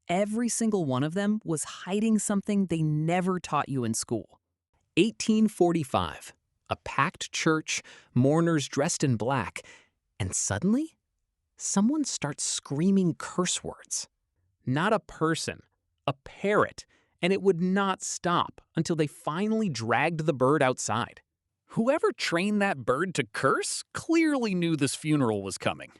Every single one of them was hiding something they never taught you in school. 1845. A packed church, mourners dressed in black, and suddenly, someone starts screaming curse words. Not a person, a parrot, and it would not stop until they finally dragged the bird outside. Whoever trained that bird to curse clearly knew this funeral was coming.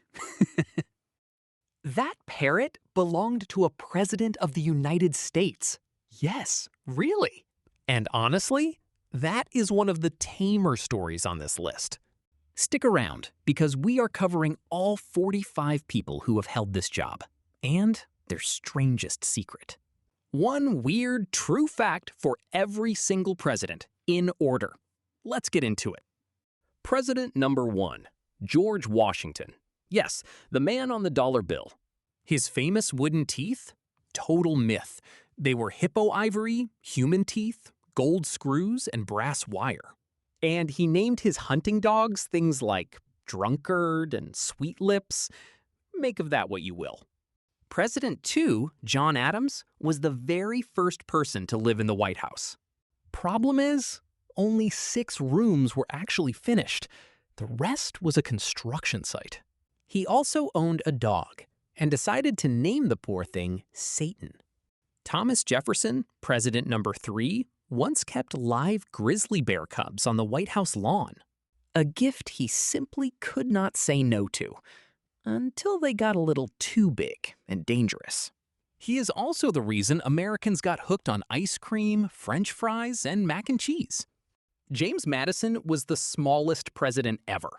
That parrot belonged to a president of the United States. Yes, really. And honestly, that is one of the tamer stories on this list. Stick around, because we are covering all 45 people who have held this job, and their strangest secret. One weird, true fact for every single president, in order. Let's get into it. President number 1, George Washington. Yes, the man on the dollar bill. His famous wooden teeth? Total myth. They were hippo ivory, human teeth, gold screws, and brass wire. And he named his hunting dogs things like Drunkard and Sweet Lips. Make of that what you will. President 2, John Adams, was the very first person to live in the White House. Problem is, only 6 rooms were actually finished. The rest was a construction site. He also owned a dog and decided to name the poor thing Satan. Thomas Jefferson, president number 3, once kept live grizzly bear cubs on the White House lawn. A gift he simply could not say no to, until they got a little too big and dangerous. He is also the reason Americans got hooked on ice cream, French fries, and mac and cheese. James Madison was the smallest president ever,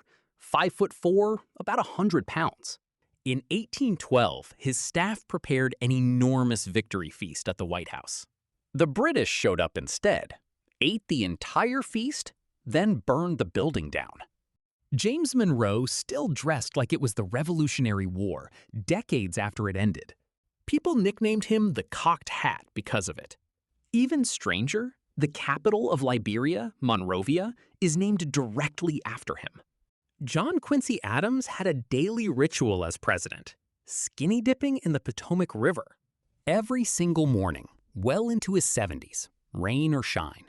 5'4", about 100 pounds. In 1812, his staff prepared an enormous victory feast at the White House. The British showed up instead, ate the entire feast, then burned the building down. James Monroe still dressed like it was the Revolutionary War, decades after it ended. People nicknamed him the Cocked Hat because of it. Even stranger, the capital of Liberia, Monrovia, is named directly after him. John Quincy Adams had a daily ritual as president, skinny dipping in the Potomac River. Every single morning, well into his 70s, rain or shine.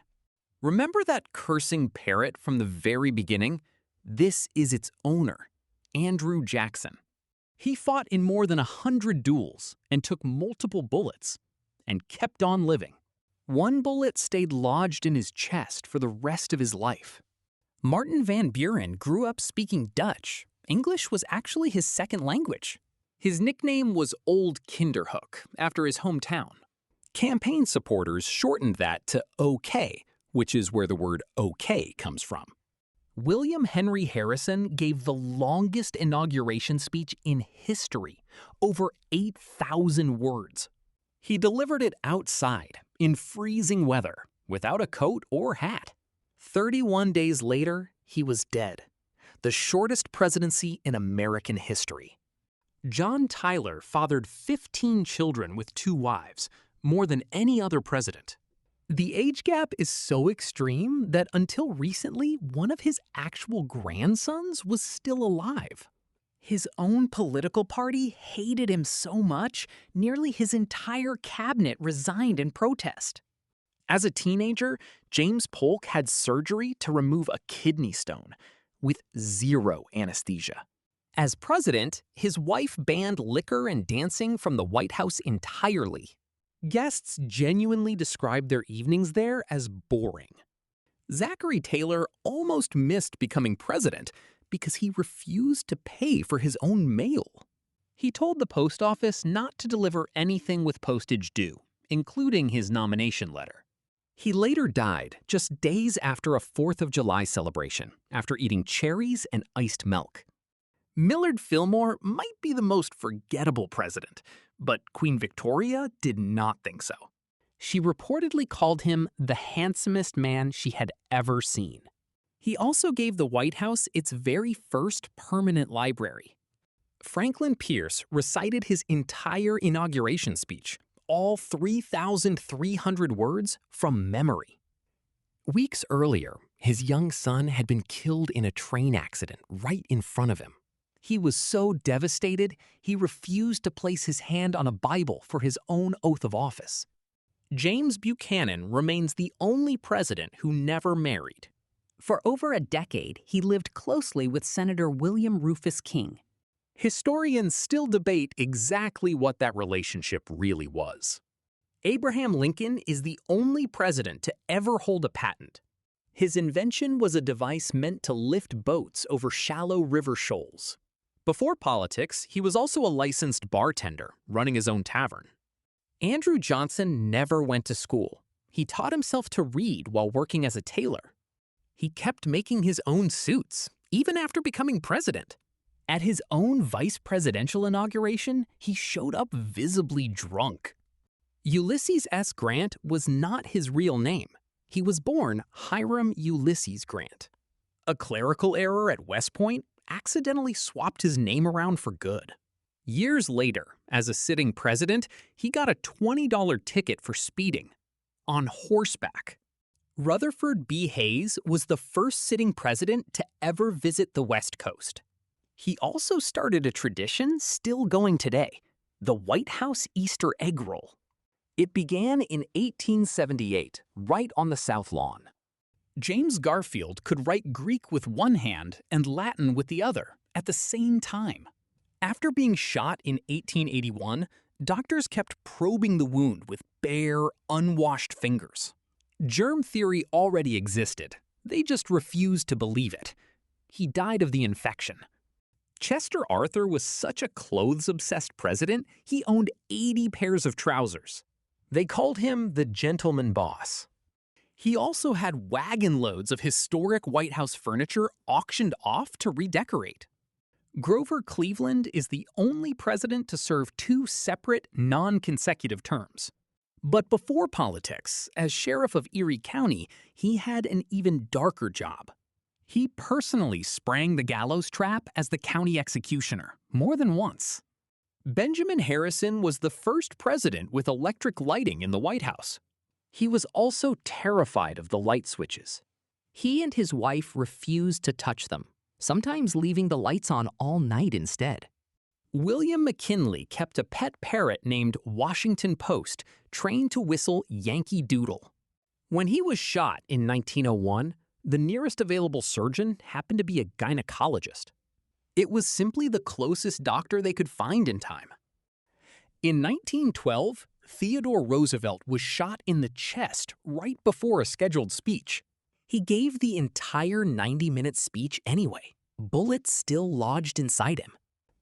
Remember that cursing parrot from the very beginning? This is its owner, Andrew Jackson. He fought in more than 100 duels and took multiple bullets, and kept on living. One bullet stayed lodged in his chest for the rest of his life. Martin van Buren grew up speaking Dutch. English was actually his second language. His nickname was Old Kinderhook, after his hometown. Campaign supporters shortened that to OK, which is where the word okay comes from. William Henry Harrison gave the longest inauguration speech in history, over 8,000 words. He delivered it outside, in freezing weather, without a coat or hat. 31 days later, he was dead. The shortest presidency in American history. John Tailor fathered 15 children with 2 wives, more than any other president. The age gap is so extreme that until recently, one of his actual grandsons was still alive. His own political party hated him so much, nearly his entire cabinet resigned in protest. As a teenager, James Polk had surgery to remove a kidney stone, with 0 anesthesia. As president, his wife banned liquor and dancing from the White House entirely. Guests genuinely described their evenings there as boring. Zachary Tailor almost missed becoming president because he refused to pay for his own mail. He told the post office not to deliver anything with postage due, including his nomination letter. He later died just days after a 4th of July celebration, after eating cherries and iced milk. Millard Fillmore might be the most forgettable president, but Queen Victoria did not think so. She reportedly called him the handsomest man she had ever seen. He also gave the White House its very first permanent library. Franklin Pierce recited his entire inauguration speech, all 3,300 words, from memory. Weeks earlier, his young son had been killed in a train accident right in front of him. He was so devastated, he refused to place his hand on a Bible for his own oath of office. James Buchanan remains the only president who never married. For over a decade, he lived closely with Senator William Rufus King. Historians still debate exactly what that relationship really was. Abraham Lincoln is the only president to ever hold a patent. His invention was a device meant to lift boats over shallow river shoals. Before politics, he was also a licensed bartender, running his own tavern. Andrew Johnson never went to school. He taught himself to read while working as a tailor. He kept making his own suits, even after becoming president. At his own vice presidential inauguration, he showed up visibly drunk. Ulysses S. Grant was not his real name. He was born Hiram Ulysses Grant. A clerical error at West Point accidentally swapped his name around for good. Years later, as a sitting president, he got a $20 ticket for speeding on horseback. Rutherford B. Hayes was the first sitting president to ever visit the West Coast. He also started a tradition still going today, the White House Easter egg roll. It began in 1878, right on the South Lawn. James Garfield could write Greek with one hand and Latin with the other at the same time. After being shot in 1881, doctors kept probing the wound with bare, unwashed fingers. Germ theory already existed. They just refused to believe it. He died of the infection. Chester Arthur was such a clothes-obsessed president, he owned 80 pairs of trousers. They called him the gentleman boss. He also had wagon loads of historic White House furniture auctioned off to redecorate. Grover Cleveland is the only president to serve 2 separate, non-consecutive terms. But before politics, as sheriff of Erie County, he had an even darker job. He personally sprang the gallows trap as the county executioner, more than once. Benjamin Harrison was the first president with electric lighting in the White House. He was also terrified of the light switches. He and his wife refused to touch them, sometimes leaving the lights on all night instead. William McKinley kept a pet parrot named Washington Post, trained to whistle Yankee Doodle. When he was shot in 1901, the nearest available surgeon happened to be a gynecologist. It was simply the closest doctor they could find in time. In 1912, Theodore Roosevelt was shot in the chest right before a scheduled speech. He gave the entire 90-minute speech anyway, bullets still lodged inside him.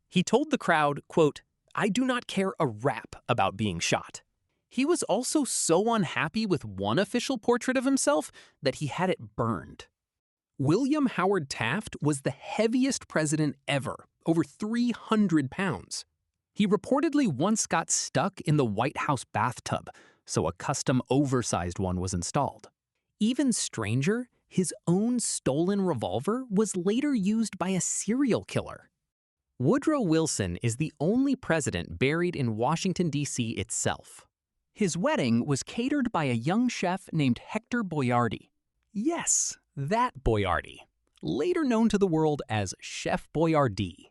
He told the crowd, quote, "I do not care a rap about being shot." He was also so unhappy with one official portrait of himself that he had it burned. William Howard Taft was the heaviest president ever, over 300 pounds. He reportedly once got stuck in the White House bathtub, so a custom oversized one was installed. Even stranger, his own stolen revolver was later used by a serial killer. Woodrow Wilson is the only president buried in Washington, D.C. itself. His wedding was catered by a young chef named Hector Boiardi. Yes, that Boiardi, later known to the world as Chef Boyardee.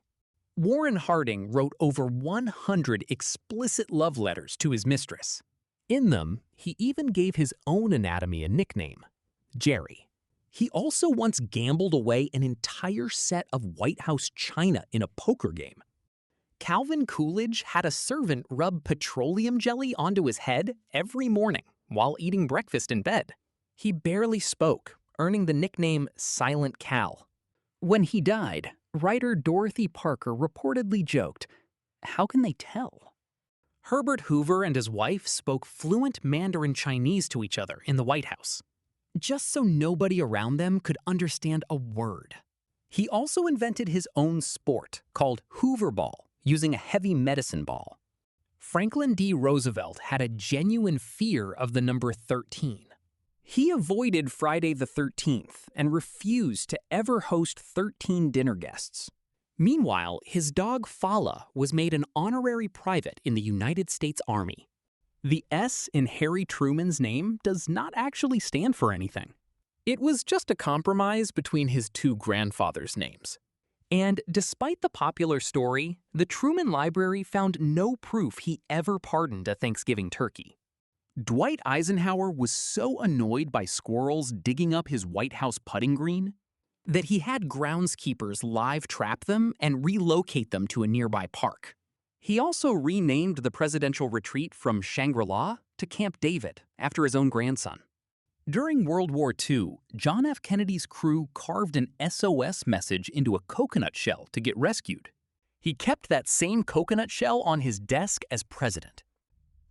Warren Harding wrote over 100 explicit love letters to his mistress. In them, he even gave his own anatomy a nickname, Jerry. He also once gambled away an entire set of White House china in a poker game. Calvin Coolidge had a servant rub petroleum jelly onto his head every morning while eating breakfast in bed. He barely spoke, earning the nickname Silent Cal. When he died, writer Dorothy Parker reportedly joked, "How can they tell?" Herbert Hoover and his wife spoke fluent Mandarin Chinese to each other in the White House, just so nobody around them could understand a word. He also invented his own sport called Hoover Ball, using a heavy medicine ball. Franklin D. Roosevelt had a genuine fear of the number 13. He avoided Friday the 13th and refused to ever host 13 dinner guests. Meanwhile, his dog Fala was made an honorary private in the United States Army. The S in Harry Truman's name does not actually stand for anything. It was just a compromise between his 2 grandfathers' names. And despite the popular story, the Truman Library found no proof he ever pardoned a Thanksgiving turkey. Dwight Eisenhower was so annoyed by squirrels digging up his White House putting green that he had groundskeepers live trap them and relocate them to a nearby park. He also renamed the presidential retreat from Shangri-La to Camp David after his own grandson. During World War II, John F. Kennedy's crew carved an SOS message into a coconut shell to get rescued. He kept that same coconut shell on his desk as president.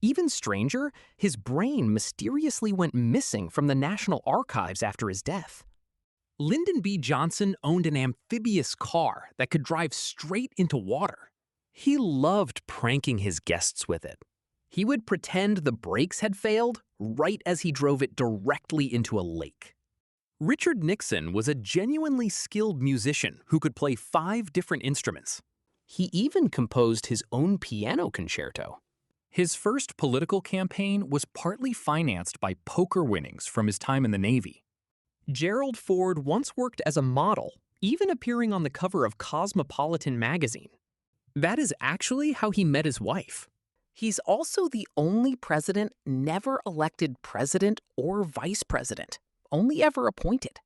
Even stranger, his brain mysteriously went missing from the National Archives after his death. Lyndon B. Johnson owned an amphibious car that could drive straight into water. He loved pranking his guests with it. He would pretend the brakes had failed right as he drove it directly into a lake. Richard Nixon was a genuinely skilled musician who could play 5 different instruments. He even composed his own piano concerto. His first political campaign was partly financed by poker winnings from his time in the Navy. Gerald Ford once worked as a model, even appearing on the cover of Cosmopolitan magazine. That is actually how he met his wife. He's also the only president never elected president or vice president, only ever appointed.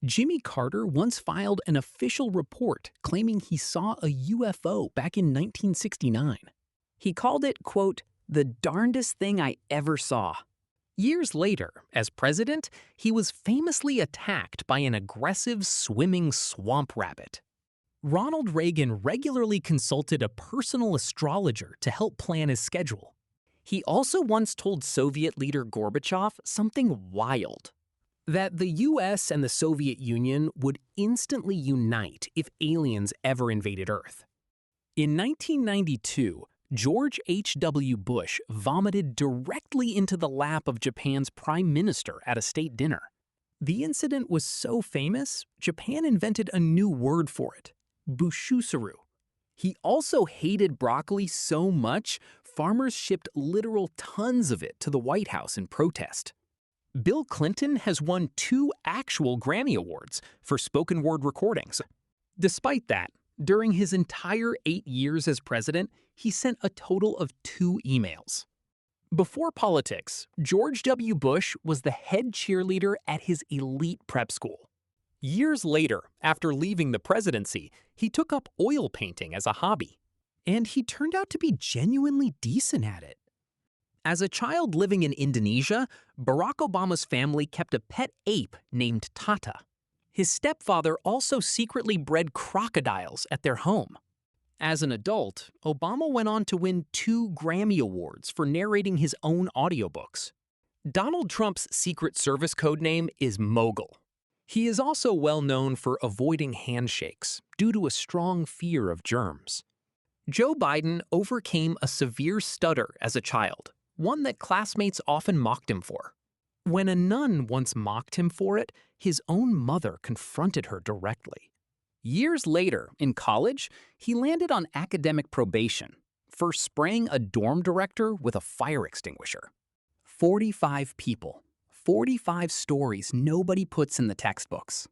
Jimmy Carter once filed an official report claiming he saw a UFO back in 1969. He called it, quote, "the darndest thing I ever saw." Years later, as president, he was famously attacked by an aggressive swimming swamp rabbit. Ronald Reagan regularly consulted a personal astrologer to help plan his schedule. He also once told Soviet leader Gorbachev something wild: that the US and the Soviet Union would instantly unite if aliens ever invaded Earth. In 1992, George H.W. Bush vomited directly into the lap of Japan's prime minister at a state dinner. The incident was so famous, Japan invented a new word for it: bushusuru. He also hated broccoli so much, farmers shipped literal tons of it to the White House in protest. Bill Clinton has won 2 actual Grammy Awards for spoken word recordings. Despite that, during his entire 8 years as president, he sent a total of 2 emails. Before politics, George W. Bush was the head cheerleader at his elite prep school. Years later, after leaving the presidency, he took up oil painting as a hobby. And he turned out to be genuinely decent at it. As a child living in Indonesia, Barack Obama's family kept a pet ape named Tata. His stepfather also secretly bred crocodiles at their home. As an adult, Obama went on to win 2 Grammy Awards for narrating his own audiobooks. Donald Trump's Secret Service code name is Mogul. He is also well known for avoiding handshakes due to a strong fear of germs. Joe Biden overcame a severe stutter as a child, one that classmates often mocked him for. When a nun once mocked him for it, his own mother confronted her directly. Years later, in college, he landed on academic probation for spraying a dorm director with a fire extinguisher. 45 people. 45 stories nobody puts in the textbooks.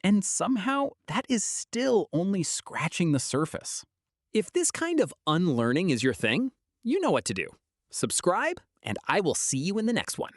And somehow, that is still only scratching the surface. If this kind of unlearning is your thing, you know what to do. Subscribe, and I will see you in the next one.